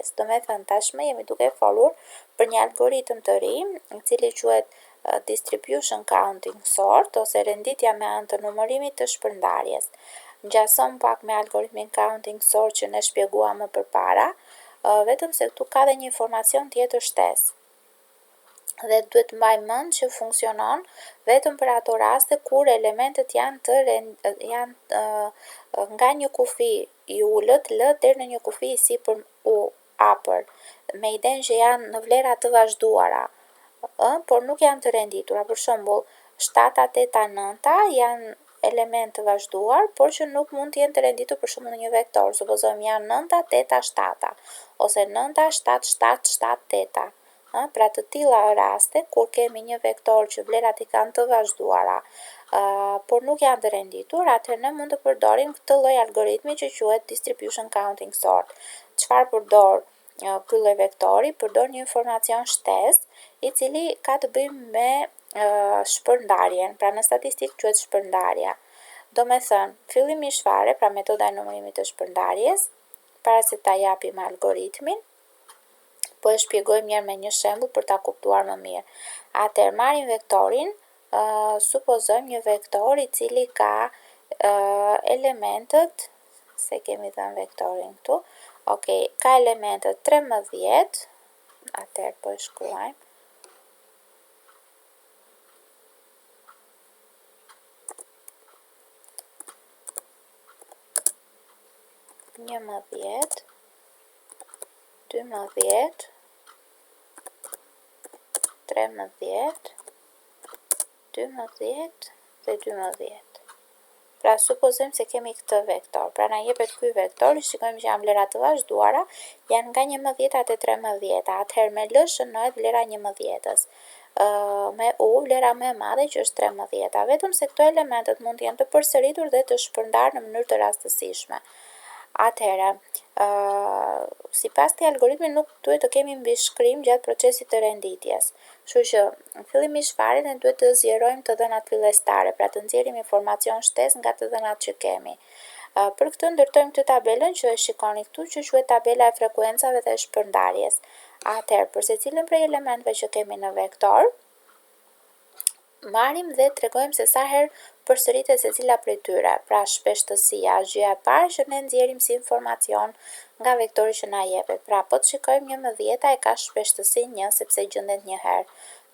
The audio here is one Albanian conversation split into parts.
shpërndarjes. Do me thënë tashmë jemi duke folur për një algoritëm të ri, i cili quhet distribution counting sort ose renditja me anë të numërimit të shpërndarjes. Ngjason pak me algoritmin counting sort që ne shpjeguam më përpara, vetëm se këtu ka dhe një informacion tjetër shtesë. Dhe duhet mbaj mend që funksionon vetëm për ato raste kur elementet janë nga një kufi i ulët l deri në një kufi i sipër u afër, me idenë që janë në vlera të vazhduara, por nuk janë të renditura. Për shembull, 7, 8, 9 janë element të vazhduar, por që nuk mund të jenë të renditur për shembull në një vektor. Supozojmë janë 9, 8, 7, ose 9, 7, 7, 7, 8. Pra të tilla raste kur kemi një vektor që vlerat i kanë të vazhduara, por nuk janë të renditur, atëherë ne mund të përdorim këtë lloj algoritmi që quhet distribution counting sort. Çfarë përdor ky lloj vektori? Përdor një informacion shtesë i cili ka të bëjë me shpërndarjen, pra në statistikë quhet shpërndarja. Do me thënë, fillimisht fare, pra metoda e numërimit të shpërndarjes, para se ta japim algoritmin, po e shpjegojmë njërë me një shembull për ta kuptuar më mirë. Atëherë marrim vektorin, supozojmë një vektor i cili ka elementët, se kemi dhënë vektorin këtu, ka elementët 13, atëherë po e shkruajmë, njëmbëdhjetë, 12, 13, 12 dhe 12. Pra supozojmë se kemi këtë vektor. Pra na jepet ky vektor, shikojmë që janë vlera të vazhduara, janë nga 11 te 13. Atëherë me L shënohet vlera 11-s. Me U vlera më e madhe që është 13. Vetëm se këto elementet mund të jenë të përsëritur dhe të shpërndarë në mënyrë të rastësishme. Atëherë, sipas këtij algoritmi nuk duhet të kemi mbishkrim gjatë procesit të renditjes. Kështu që fillimisht fare ne duhet të zgjerojmë të dhënat fillestare, pra të nxjerrim informacion shtesë nga të dhënat që kemi. Për këtë ndërtojmë këtë tabelën që e shikoni këtu, që quhet tabela e frekuencave dhe shpërndarjes. Atëherë, për secilin prej elementëve që kemi në vektor, marrim dhe tregojmë se sa herë përsëritet secila prej tyre. Pra shpeshtësia është gjëja e parë që ne nxjerrim si informacion nga vektori që na jepet. Pra po të shikojmë 11 e ka shpeshtësinë 1 sepse gjendet një herë.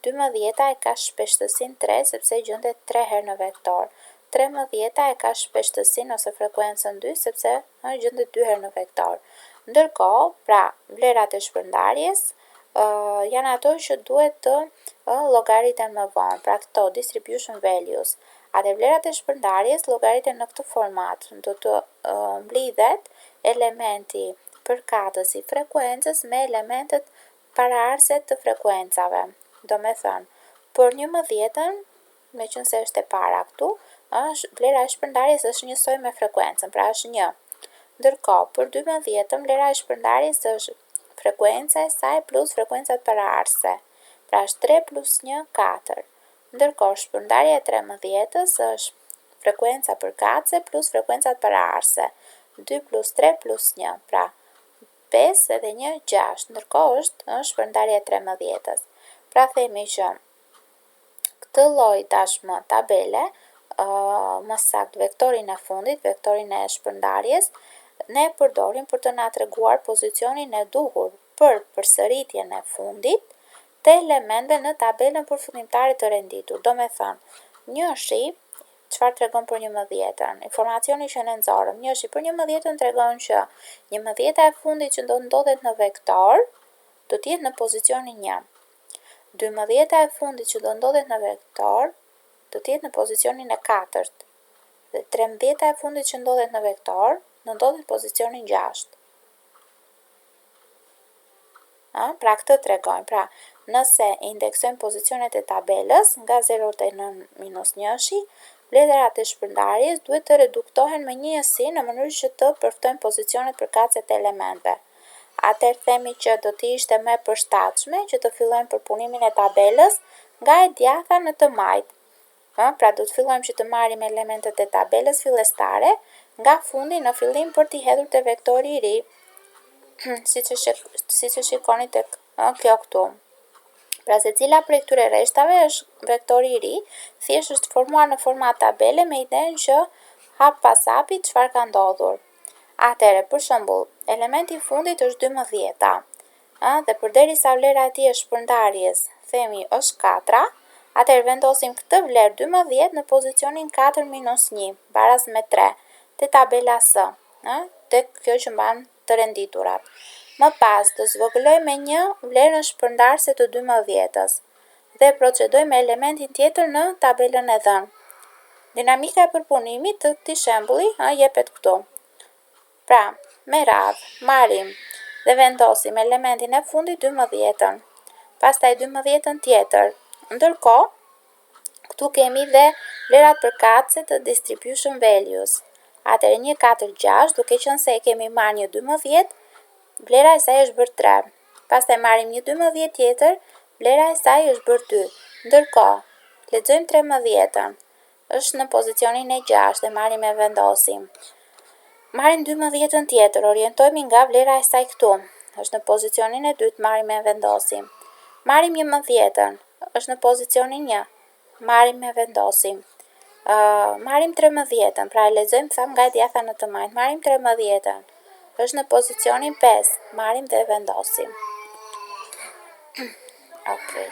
12 e ka shpeshtësinë 3 sepse gjendet 3 herë në vektor. 13 e ka shpeshtësinë ose frekuencën 2 sepse gjendet 2 herë në vektor. Ndërkohë, pra vlerat e shpërndarjes janë ato që duhet të llogariten më vonë, pra këto distribution values. Atë vlerat e shpërndarjes llogariten në këtë format. Do të mblidhet elementi përkatës i frekuencës me elementet paraardhëse të frekuencave. Do me thënë, për 11-ën, meqense është e para këtu, vlera e shpërndarjes është njësoj me frekuencën, pra është 1. Ndërkohë, për 12-ën, vlera e shpërndarjes është frekuenca e saj plus frekuencat paraardhëse. Pra është 3 plus 1, 4. Ndërkohë, shpërndarja e 13-ës është frekuenca përkatëse plus frekuencat paraardhëse. 2 plus 3 plus 1, pra 5 edhe 1, 6. Ndërkohë është shpërndarja e 13-ës. Pra themi që këtë lloj tashmë tabele, më saktë vektorin e fundit, vektorin e shpërndarjes, ne përdorim për të na treguar pozicionin e duhur për përsëritjen e fundit të elementëve në tabelën përfundimtare të renditur. Do me thënë, njëshi, çfarë tregon për 11-ën? Informacioni që ne nxorëm, njëshi për 11-ën tregon që 11-a e fundit që do ndodhet në vektor, do të jetë në pozicionin 1. 12-a e fundit që do ndodhet në vektor, do të jetë në pozicionin e 4. Dhe 13-a e fundit që ndodhet në vektor, do ndodhet në pozicionin 6. Pra këtë tregojmë. Pra, nëse indeksojmë pozicionet e tabelës nga 0 te 9 minus 1-shi, vlerat e shpërndarjes duhet të reduktohen me njësi në mënyrë që të përftojnë pozicionet përkatëse të elementëve. Atëherë themi që do të ishte më e përshtatshme që të fillojmë përpunimin e tabelës nga e djatha në të majtë. Pra do të fillojmë që të marrim elementet e tabelës fillestare nga fundi në fillim për t'i hedhur te vektori i ri. siç e shikoni tek kjo këtu. Pra secila prej këtyre rreshtave është vektori i ri, thjesht është formuar në format tabele me idenë që hap pas hapi çfarë ka ndodhur. Atëherë, për shembull, elementi i fundit është 12-a. Dhe përderisa vlera e tij është shpërndarjes, themi është 4, atëherë vendosim këtë vlerë 12 në pozicionin 4 minus 1, baraz me 3, te tabela S, tek kjo që mban të renditurat. Më pas, të zvogëloj me 1 vlerën shpërndarëse të 12-ës dhe procedoj me elementin tjetër në tabelën e dhënë. Dinamika e përpunimit të këtij shembulli jepet këtu. Pra, me radhë, marrim dhe vendosim elementin e fundit 12-ën, pastaj 12-ën tjetër. Ndërkohë, këtu kemi dhe vlerat përkatëse të distribution values. Atëherë 1, 4, 6, duke qenë se kemi marrë një 12, vlera e saj është bërë 3. Pastaj marrim një 12 tjetër, vlera e saj është bërë 2. Ndërkohë, lexojmë 13-ën. Është në pozicionin e 6 dhe marrim e vendosim. Marrim 12-ën tjetër, orientojmë nga vlera e saj këtu. Është në pozicionin e 2, marrim e vendosim. Marrim 11-ën, është në pozicionin 1. Marrim e vendosim. Marrim 13-ën, pra e lexojmë tham nga e djatha në të majtë. Marrim 13-ën. Është në pozicionin 5, marrim dhe vendosim. Okay.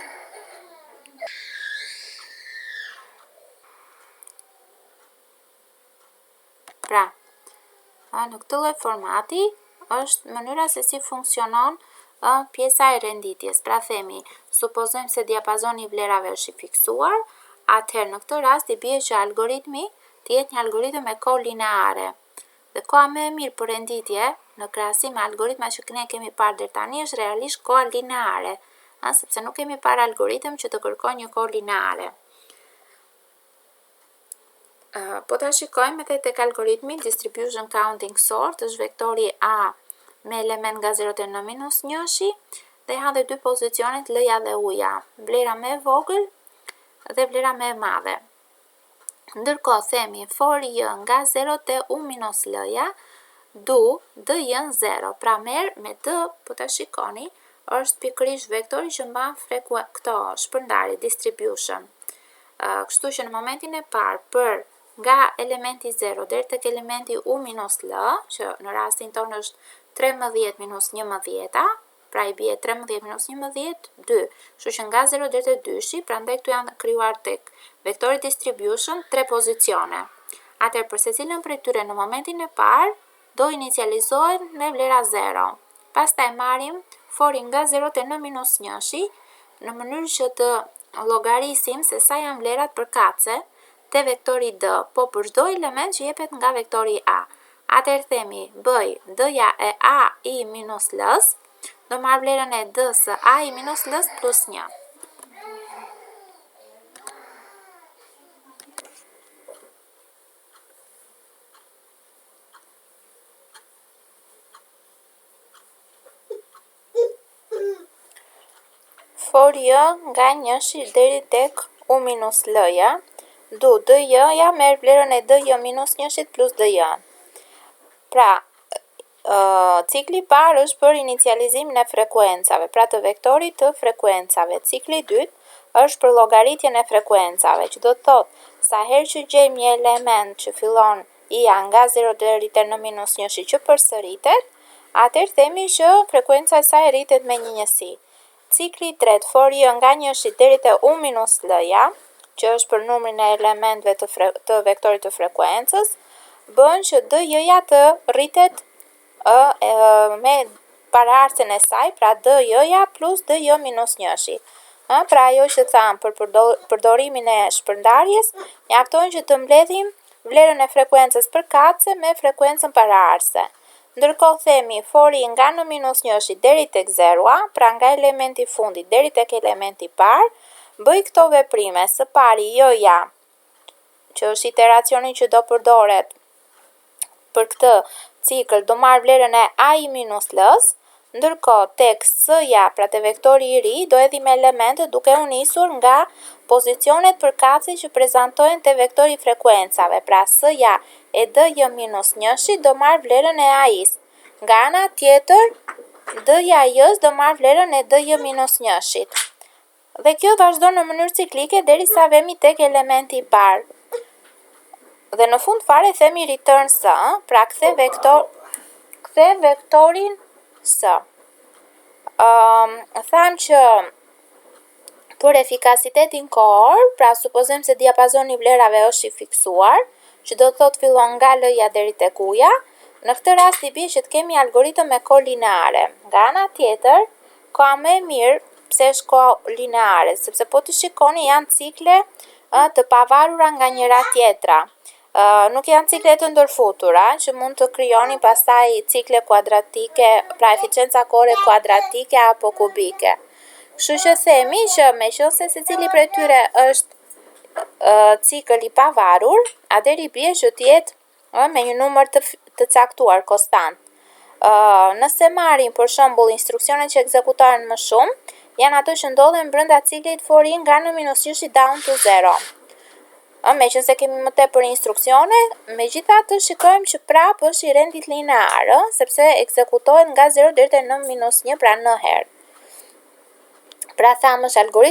Pra, në këtë lloj formati është mënyra se si funksionon pjesa e renditjes. Pra themi, supozojmë se diapazoni i vlerave është i fiksuar, atëherë në këtë rast i bie që algoritmi të jetë një algoritëm me kohë lineare. Dhe koha më e mirë për renditje, në krahasim me algoritma që ne kemi parë deri tani, është realisht koha lineare, sepse nuk kemi parë algoritëm që të kërkojnë një kohë lineare. Po ta shikojmë edhe tek algoritmi distribution counting sort, është vektori A me element nga 0 deri në -1 dhe ha dhe dy pozicionet L-ja dhe U-ja, vlera më e vogël dhe vlera më e madhe. Ndërkohë themi for I nga 0 te U minus L-ja, du D-jën 0, pra merr me D, po ta shikoni, është pikërisht vektori që mban këto shpërndarje, distribution. Kështu që në momentin e parë për nga elementi 0 deri tek elementi U minus L, që në rastin tonë është 13 minus 11, pra i bie 13 minus 11, 2. Kështu që nga 0 deri te 2, prandaj këtu janë krijuar tek vektori distribution 3 pozicione. Atëherë për secilën prej tyre në momentin e parë do inicializohen me vlera 0. Pastaj marrim forin nga 0 te në -1 në mënyrë që të llogarisim se sa janë vlerat përkatëse te vektori D, po për çdo element që jepet nga vektori A. Atëherë themi bëj D-ja e A I minus L-s, do marr vlerën e D së A I minus L-s plus 1. For J nga 1 deri tek U minus L-ja, du DJ-ja merr vlerën e DJ minus 1 plus DJ. Pra, cikli i parë është për inicializimin e frekuencave, pra të vektorit të frekuencave. Cikli i dytë është për llogaritjen e frekuencave, që do të thotë sa herë që gjejmë një element që fillon I-ja nga 0 deri te në -1 që përsëritet, atëherë themi që frekuenca e saj rritet me një njësi. Cikli i tretë for I nga 1 deri te U minus L-ja, që është për numrin e elementëve të vektorit të frekuencës, bën që DJ-ja të rritet me paraardhsen e saj, pra DJ-ja plus DJ minus 1. Pra ajo që thamë për përdorimin e shpërndarjes, mjafton që të mbledhim vlerën e frekuencës përkatëse me frekuencën paraardhse. Ndërkohë themi fori nga në -1 deri tek 0, pra nga elementi i fundit deri tek elementi i parë, bëj këto veprime. Së pari J-ja, që është iteracioni që do përdoret për këtë cikël, do marr vlerën e A-i minus L-s, ndërkohë tek S-ja, pra te vektori i ri, do hedhim elementet duke u nisur nga pozicionet përkatëse që prezantohen te vektori i frekuencave, pra S-ja e D-j minus 1 do marr vlerën e A-is. Nga ana tjetër, d-ja e j-s do marr vlerën e d-j-1-shit. Dhe kjo vazhdon në mënyrë ciklike derisa vemi tek elementi i parë. Dhe në fund fare themi return s, pra kthe vektorin s. Tham që për efikasitetin kohor, pra supozojmë se diapazoni i vlerave është i fiksuar, që do të thotë fillon nga l-ja deri tek u-ja, në këtë rast i bie që të kemi algoritëm me kohë lineare. Nga ana tjetër, koha më e mirë, pse është koha lineare, sepse po të shikoni janë cikle të pavarura nga njëra tjetra. Nuk janë cikle të ndërfutura, që mund të krijoni pastaj cikle kuadratike, pra eficienca kohore kuadratike apo kubike. Kështu që themi që meqense secili prej tyre është cikël i pavarur, atëherë i bie që të jetë me një numër të caktuar, konstant. Nëse marrim për shembull instruksionet që ekzekutohen më shumë, janë ato që ndodhen brenda ciklit for i nga n-1 down to 0. Meqense kemi më tepër instruksione, megjithatë shikojmë që prapë është i rendit linear, sepse ekzekutohet nga 0 deri te n-1, pra n herë. Pra thamë është algoritëm